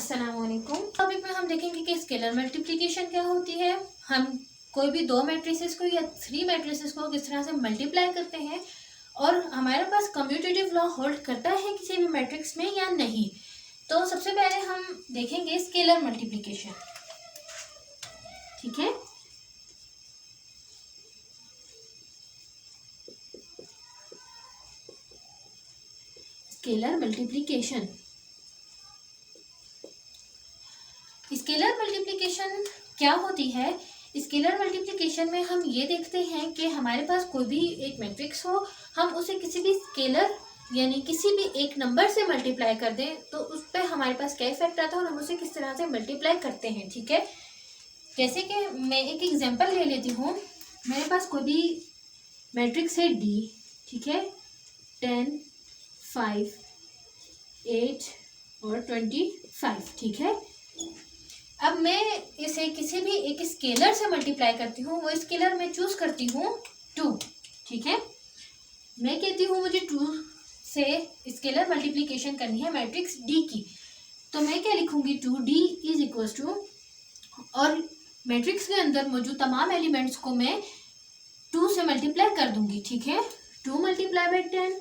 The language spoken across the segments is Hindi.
अस्सलामुअलैकुम। टॉपिक में हम देखेंगे कि स्केलर मल्टीप्लिकेशन क्या होती है। हम कोई भी दो मैट्रिसेस को या थ्री मैट्रिसेस को किस तरह से मल्टीप्लाई करते हैं और हमारे पास कम्यूटेटिव लॉ होल्ड करता है किसी भी मैट्रिक्स में या नहीं। तो सबसे पहले हम देखेंगे स्केलर मल्टीप्लिकेशन। ठीक है, स्केलर मल्टीप्लिकेशन। स्केलर मल्टीप्लिकेशन क्या होती है? स्केलर मल्टीप्लिकेशन में हम ये देखते हैं कि हमारे पास कोई भी एक मैट्रिक्स हो, हम उसे किसी भी स्केलर यानी किसी भी एक नंबर से मल्टीप्लाई कर दें तो उस पर हमारे पास क्या इफेक्ट आता है और हम उसे किस तरह से मल्टीप्लाई करते हैं। ठीक है, जैसे कि मैं एक एग्जांपल ले लेती हूँ। मेरे पास कोई भी मैट्रिक्स है डी, ठीक है, 10, 5, 8 और 25। ठीक है, अब मैं इसे किसी भी एक स्केलर से मल्टीप्लाई करती हूँ। वो स्केलर मैं चूज करती हूँ 2। ठीक है, मैं कहती हूँ मुझे 2 से स्केलर मल्टीप्लिकेशन करनी है मैट्रिक्स डी की। तो मैं क्या लिखूंगी, 2D इज इक्वल टू, और मैट्रिक्स के अंदर मौजूद तमाम एलिमेंट्स को मैं 2 से मल्टीप्लाई कर दूंगी। ठीक है, 2 multiply by 10,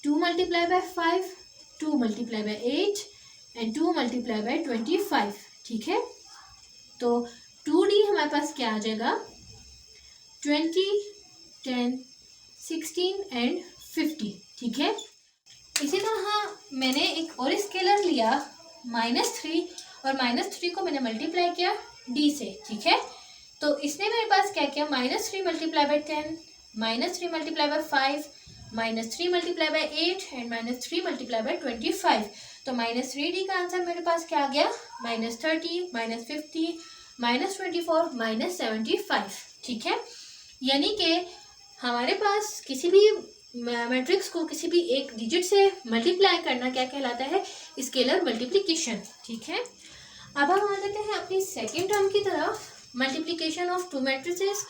2 multiply by 5, 2 multiply by 8 and 2 multiply by 25। ठीक है, तो 2D हमारे पास क्या आ जाएगा, 20, 10, 16 एंड 50। ठीक है, इसी तरह मैंने एक और स्केलर लिया -3 और -3 को मैंने मल्टीप्लाई किया D से। ठीक है, तो इसने मेरे पास क्या किया, -3 multiply by 10, -3 multiply by 5, -3 multiply by 8 and -3 multiply by 25। तो -3D का आंसर मेरे पास क्या आ गया, -30, -50, -24, -75। ठीक है, यानी कि हमारे पास किसी भी मैट्रिक्स को किसी भी एक डिजिट से मल्टीप्लाई करना क्या कहलाता है, स्केलर मल्टीप्लिकेशन। ठीक है, अब हम आ जाते हैं अपनी सेकेंड टर्म की तरफ, मल्टीप्लिकेशन ऑफ 2 मैट्रिसेस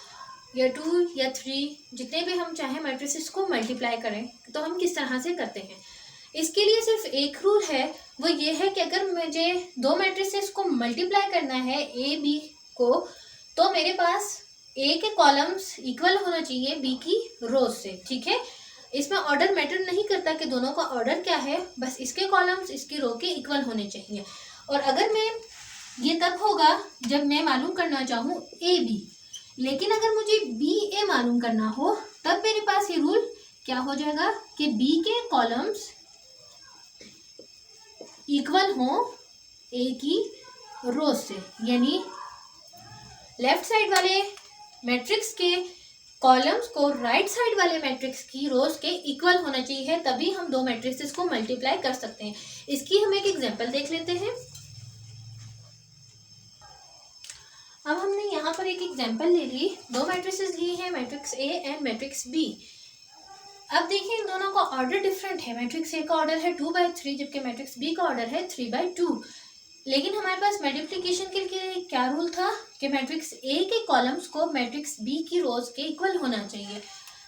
या 2 या 3, जितने भी हम चाहे मैट्रिसेस को मल्टीप्लाई करें तो हम किस तरह से करते हैं। इसके लिए सिर्फ एक रूल है, वो ये है कि अगर मुझे 2 मैट्रिसेस को मल्टीप्लाई करना है ए बी को, तो मेरे पास ए के कॉलम्स इक्वल होना चाहिए बी की रोज से। ठीक है, इसमें ऑर्डर मैटर नहीं करता कि दोनों का ऑर्डर क्या है, बस इसके कॉलम्स इसकी रो के इक्वल होने चाहिए। और अगर मैं ये तब होगा जब मैं मालूम करना चाहूँ ए बी, लेकिन अगर मुझे बी ए मालूम करना हो तब मेरे पास ये रूल क्या हो जाएगा कि बी के कॉलम्स इक्वल हो ए की रोज से, यानी लेफ्ट साइड वाले मैट्रिक्स के कॉलम्स को राइट साइड वाले मैट्रिक्स की रोज के इक्वल होना चाहिए, तभी हम 2 मैट्रिक्सेस को मल्टीप्लाई कर सकते हैं। इसकी हम एक एग्जांपल देख लेते हैं। अब हमने यहाँ पर एक एग्जांपल ले ली, 2 मैट्रिसेस ली है, matrix A and matrix B. अब देखिए इन दोनों का ऑर्डर डिफरेंट है, मैट्रिक्स ए का ऑर्डर है 2/3 जबकि मैट्रिक्स बी का ऑर्डर है 3/2। लेकिन हमारे पास मल्टीप्लिकेशन के लिए क्या रूल था कि मैट्रिक्स ए के कॉलम्स को मैट्रिक्स बी की रोज के इक्वल होना चाहिए।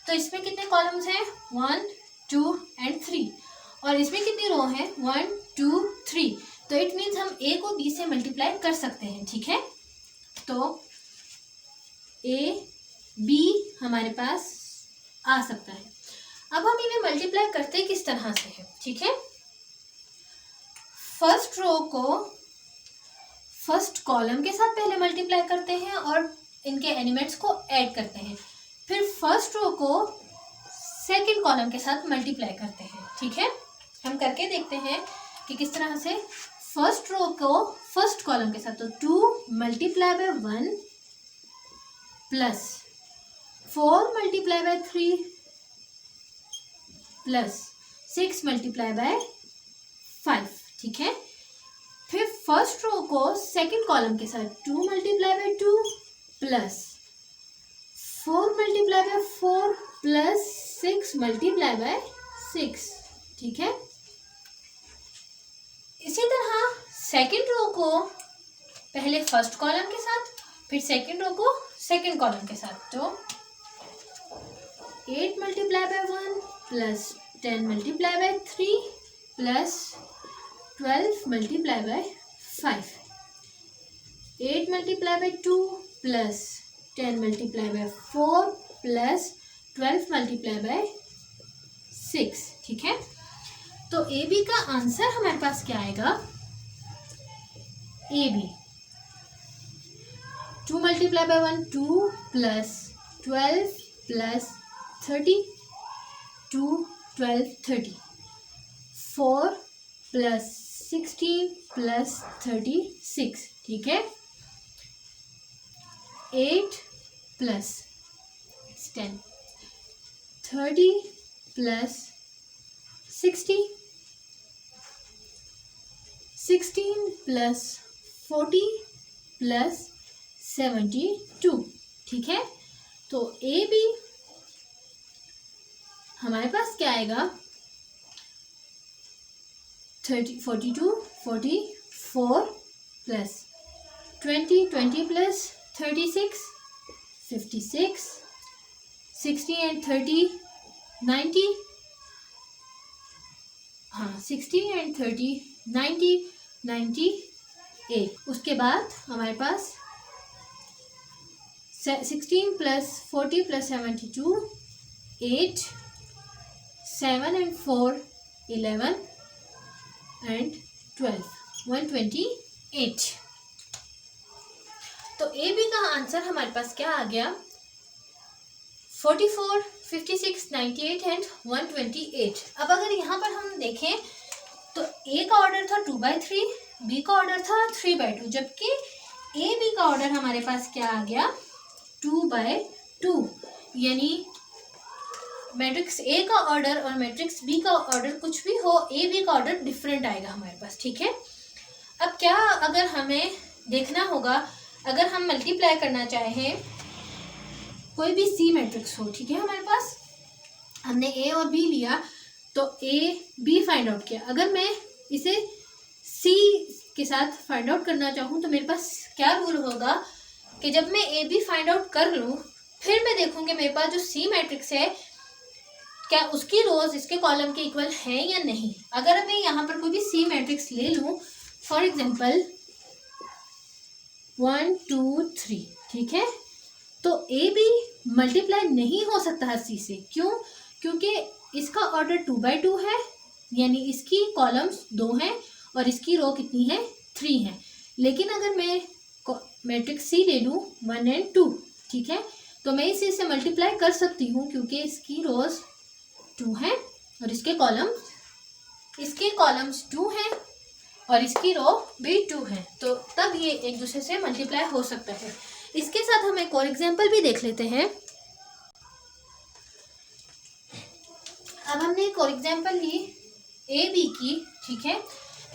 तो इसमें कितने कॉलम्स हैं, 1, 2 एंड 3, और इसमें कितनी रो हैं, 1, 2, 3। तो इट मीन्स हम ए को बी से मल्टीप्लाई कर सकते हैं। ठीक है, तो ए बी हमारे पास आ सकता है। अब हम इन्हें मल्टीप्लाई करते किस तरह से है। ठीक है, फर्स्ट रो को फर्स्ट कॉलम के साथ पहले मल्टीप्लाई करते हैं और इनके एलिमेंट्स को ऐड करते हैं, फिर फर्स्ट रो को सेकंड कॉलम के साथ मल्टीप्लाई करते हैं। ठीक है, हम करके देखते हैं कि किस तरह से। फर्स्ट रो को फर्स्ट कॉलम के साथ, तो 2 multiply by 1 plus 4 multiply bye 3 plus 6 multiply by 5। ठीक है, फिर फर्स्ट रो को सेकंड कॉलम के साथ 2 multiply bye 2 plus 4 multiply bye 4 plus 6 multiply by 6। ठीक है, इसी तरह सेकंड रो को पहले फर्स्ट कॉलम के साथ, फिर सेकंड रो को सेकंड कॉलम के साथ, तो 8 multiply by 1 plus 10 multiply by 3 plus 12 multiply by 5, 8 multiply by 2 plus 10 multiply by 4 plus 12 multiply by 6, ठीक है। तो ए बी का आंसर हमारे पास क्या आएगा, A B 2 multiply by 1 2 plus 12 plus 30, 2 12 30, 4 plus 16 plus 36, ठीक है। 8 प्लस 10, 30 प्लस 60, 16 प्लस 40 प्लस 72, ठीक है। तो ए बी हमारे पास क्या आएगा, 42 44 प्लस 20 प्लस 36 56, 60 एंड 30 90, हाँ 60 एंड 30 90 98। उसके बाद हमारे पास 16 प्लस 40 प्लस 72 8, 7 एंड 4 11 एंड 12 128। तो ए बी का आंसर हमारे पास क्या आ गया, 44 56 98 एंड 128। अब अगर यहाँ पर हम देखें तो ए का ऑर्डर था 2/3, बी का ऑर्डर था 3/2, जबकि ए बी का ऑर्डर हमारे पास क्या आ गया, 2/2। यानी मैट्रिक्स ए का ऑर्डर और मैट्रिक्स बी का ऑर्डर कुछ भी हो, ए बी का ऑर्डर डिफरेंट आएगा हमारे पास, ठीक है। अब क्या अगर हमें देखना होगा, अगर हम मल्टीप्लाई करना चाहें कोई भी सी मैट्रिक्स हो, ठीक है, हमारे पास हमने ए और बी लिया तो ए बी फाइंड आउट किया, अगर मैं इसे सी के साथ फाइंड आउट करना चाहूँ तो मेरे पास क्या रूल होगा कि जब मैं ए बी फाइंड आउट कर लूँ फिर मैं देखूँगी मेरे पास जो सी मैट्रिक्स है क्या उसकी रोज इसके कॉलम के इक्वल है या नहीं। अगर मैं यहाँ पर कोई भी सी मैट्रिक्स ले लूँ, फॉर एग्जांपल 1 2 3, ठीक है, तो ए बी मल्टीप्लाई नहीं हो सकता है सी से, क्यों, क्योंकि इसका ऑर्डर 2/2 है, यानी इसकी कॉलम्स 2 हैं और इसकी रो कितनी है, 3 है। लेकिन अगर मैं मैट्रिक्स सी ले लूँ 1 और 2, ठीक है, तो मैं इसे से मल्टीप्लाई कर सकती हूँ क्योंकि इसकी रोज 2 हैं और इसके कॉलम्स 2 हैं और इसकी रो भी 2 है, तो तब ये एक दूसरे से मल्टीप्लाई हो सकता है। इसके साथ हम एक और एग्जांपल भी देख लेते हैं। अब हमने एक और एग्जांपल ली ए बी की, ठीक है,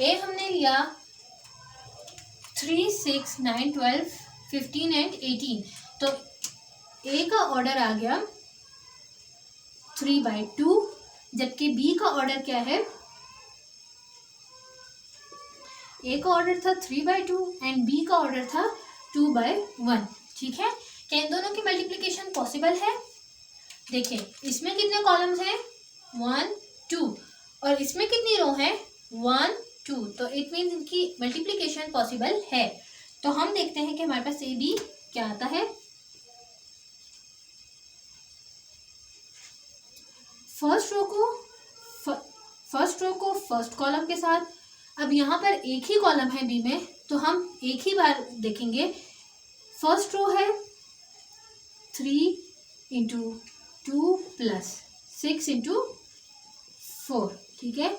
ए हमने लिया 3 6 9 12 15 एंड 18, तो ए का ऑर्डर आ गया 3/2, जबकि बी का ऑर्डर क्या है, ए का ऑर्डर था 3/2 एंड बी का ऑर्डर था 2/1, ठीक है। क्या इन दोनों की मल्टीप्लिकेशन पॉसिबल है, देखिए इसमें कितने कॉलम्स हैं 1 2 और इसमें कितनी रो है 1 2, तो इट मीन्स इनकी मल्टीप्लिकेशन पॉसिबल है। तो हम देखते हैं कि हमारे पास ए बी क्या आता है। फर्स्ट रो को फर्स्ट कॉलम के साथ, अब यहाँ पर एक ही कॉलम है बी में तो हम एक ही बार देखेंगे। फर्स्ट रो है 3 × 2 प्लस 6 × 4, ठीक है।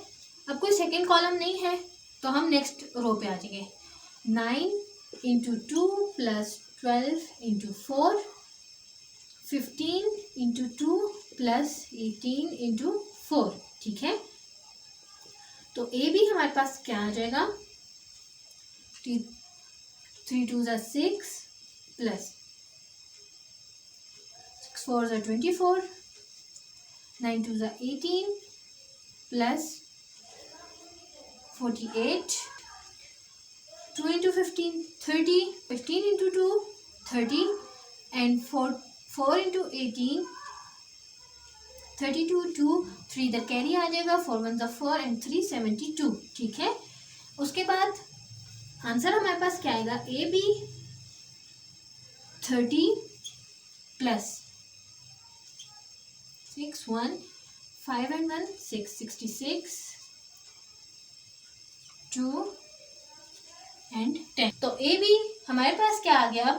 अब कोई सेकेंड कॉलम नहीं है तो हम नेक्स्ट रो पे आ जाएंगे। 9 × 2 प्लस 12 × 4, 15 × 2 प्लस 18 × 4, ठीक है। तो ए बी हमारे पास क्या आ जाएगा, 3 2 6 प्लस 6 4 24, 9 2 18 प्लस 48, 2 × 15 30, 15 × 2 30 एंड 4 × 18 32, 2 3 इधर कैरी आ जाएगा, 4 1 4 एंड 3 72, ठीक है। उसके बाद आंसर हमारे पास क्या आएगा, A B 30 plus 6 1 5 and 1 6 66 2 and 10। तो ए बी हमारे पास क्या आ गया,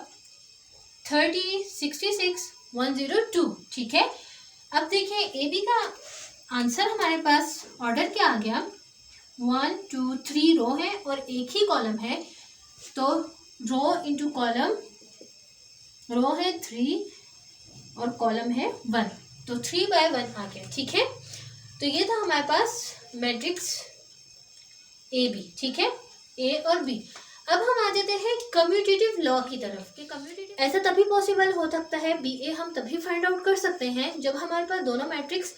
30 66 102। ठीक है, अब देखिए ए बी का आंसर हमारे पास ऑर्डर क्या आ गया, 1 2 3 रो है और एक ही कॉलम है, तो रो इंटू कॉलम, रो है 3 और कॉलम है 1, तो 3/1 आ गया। ठीक है, तो ये था हमारे पास मैट्रिक्स ए बी। ठीक है, ए और बी। अब हम आ जाते हैं कम्यूटेटिव लॉ की तरफ कि कम्यूटेटिव ऐसा तभी पॉसिबल हो सकता है, बी ए हम तभी फाइंड आउट कर सकते हैं जब हमारे पास दोनों मैट्रिक्स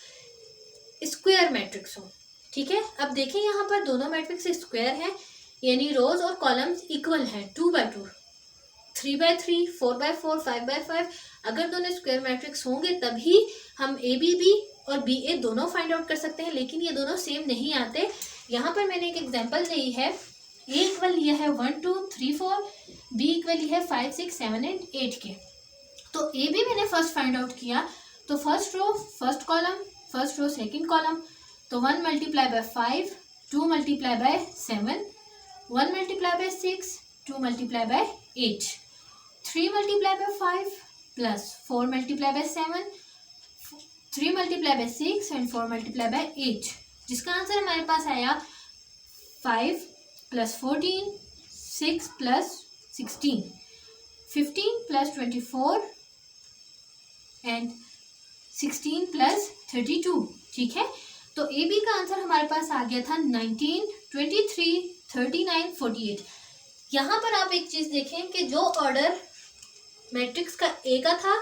स्क्वायर मैट्रिक्स हो। ठीक है, अब देखें यहाँ पर दोनों मैट्रिक्स स्क्वायर हैं, यानी रोज और कॉलम्स इक्वल हैं, 2/2 3/3 4/4 5/5। अगर दोनों स्क्वायर मैट्रिक्स होंगे तभी हम ए बी बी और बी ए दोनों फाइंड आउट कर सकते हैं, लेकिन ये दोनों सेम नहीं आते। यहाँ पर मैंने एक एग्जांपल ली है, ए इक्वल लिया है 1 2 3 4, बी इक्वल लिया है 5 6 7 एंड 8 के। तो ए बी मैंने फर्स्ट फाइंड आउट किया, तो first row first column, first row second column, तो 1 multiply by 5 2 multiply by 7 1 multiply by 6 2 multiply by 8 3 multiply by 5 plus 4 multiply by 7 3 multiply by 6 and 4 multiply by 8, जिसका आंसर हमारे पास आया 5 plus 14 6 plus 16 15 plus 24 and 16 plus 32। ठीक है, तो ए बी का आंसर हमारे पास आ गया था 19 23 39 48। यहाँ पर आप एक चीज़ देखें कि जो ऑर्डर मैट्रिक्स का ए का था,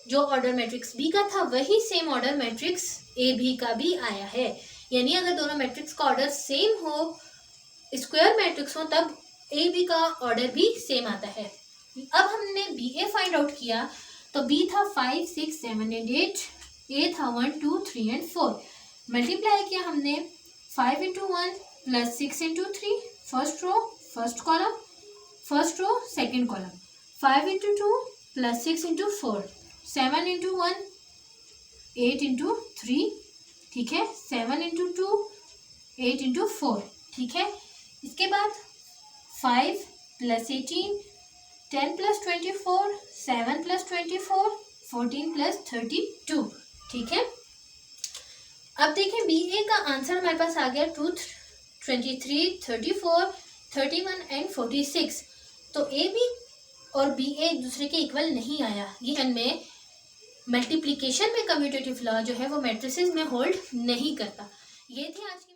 जो ऑर्डर मैट्रिक्स बी का था, वही same order matrix A B का भी आया है। यानी अगर दोनों मैट्रिक्स का ऑर्डर सेम हो, स्क्वायर मैट्रिक्स हो, तब ए बी का ऑर्डर भी सेम आता है। अब हमने बी ए फाइंड आउट किया, तो बी था 5 6 7 एंड 8, ए था 1 2 3 एंड 4। मल्टीप्लाई किया हमने 5 into 1 plus 6 into 3, first row first column, first row second column, 5 into 2 plus 6 into 4 7 into 1 8 into 3। ठीक है, 7 इंटू 2 8 इंटू 4। ठीक है, इसके बाद 5 प्लस 18 10 प्लस 24 7 प्लस 24 14 प्लस 32। ठीक है, अब देखें बी ए का आंसर हमारे पास आ गया 2 23 34 31 एंड 46। तो ए बी और बी ए एक दूसरे के इक्वल नहीं आया। ये में मल्टीप्लिकेशन में कम्यूटेटिव लॉ जो है वो मैट्रिसेस में होल्ड नहीं करता। ये थी आज की